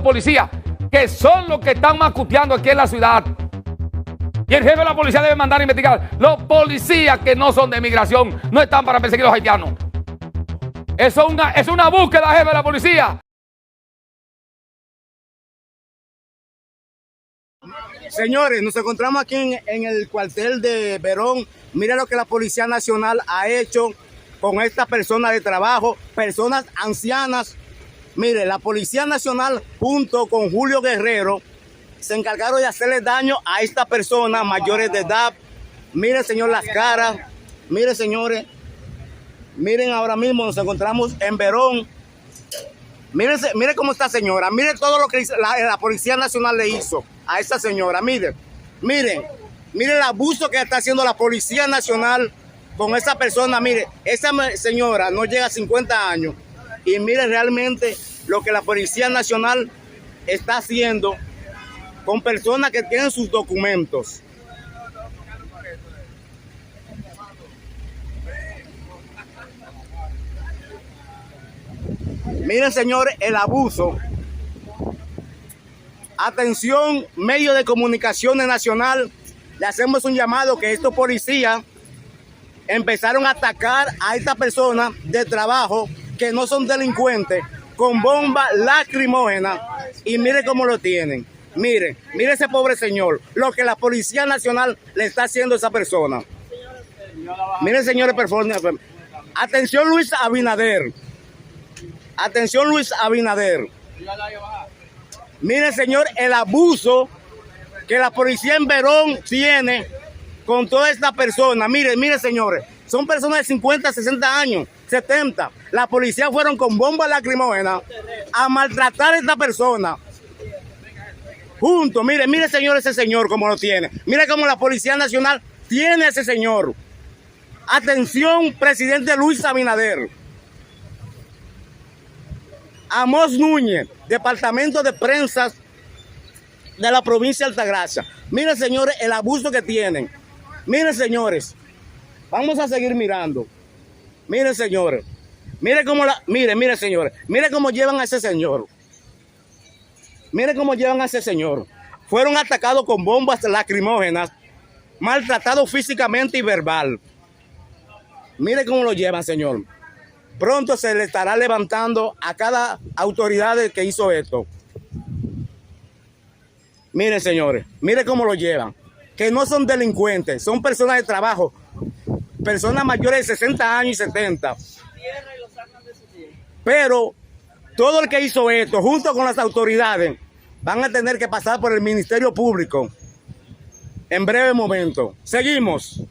policía, que son los que están macuteando aquí en la ciudad. Y el jefe de la policía debe mandar a investigar. Los policías que no son de migración no están para perseguir a los haitianos. Eso es una búsqueda, jefe de la policía. Señores, nos encontramos aquí en el cuartel de Verón. Mira lo que la Policía Nacional ha hecho con estas personas de trabajo, personas ancianas. Mire, la Policía Nacional junto con Julio Guerrero se encargaron de hacerle daño a estas personas mayores de edad. Miren, señor, las caras. Miren, señores. Miren, ahora mismo nos encontramos en Verón. Miren cómo está señora. Miren todo lo que la Policía Nacional le hizo a esta señora. Miren el abuso que está haciendo la Policía Nacional con esa persona. Mire, esa señora no llega a 50 años. Y mire realmente lo que la Policía Nacional está haciendo con personas que tienen sus documentos. Miren, señores, el abuso. Atención, medios de comunicación nacional, le hacemos un llamado que estos policías empezaron a atacar a estas personas de trabajo que no son delincuentes con bombas lacrimógenas y mire cómo lo tienen. Mire ese pobre señor, lo que la Policía Nacional le está haciendo a esa persona. Miren, señores, atención Luis Abinader. Atención Luis Abinader. Mire, señor, el abuso que la policía en Verón tiene con toda esta persona. Mire, señores, son personas de 50, 60 años, 70. La policía fueron con bombas lacrimógenas a maltratar a esta persona. Juntos, mire, señor, ese señor como lo tiene. Mire cómo la Policía Nacional tiene a ese señor. Atención, presidente Luis Abinader. Amos Núñez, Departamento de Prensa de la provincia de Altagracia. Miren, señores, el abuso que tienen. Miren, señores, vamos a seguir mirando. Miren, señores, miren señores, miren cómo llevan a ese señor. Miren cómo llevan a ese señor. Fueron atacados con bombas lacrimógenas, maltratados físicamente y verbal. Miren cómo lo llevan, señor. Pronto se le estará levantando a cada autoridad que hizo esto. Miren, señores, miren cómo lo llevan. Que no son delincuentes, son personas de trabajo. Personas mayores de 60 años y 70. Pero todo el que hizo esto, junto con las autoridades, van a tener que pasar por el Ministerio Público en breve momento. Seguimos.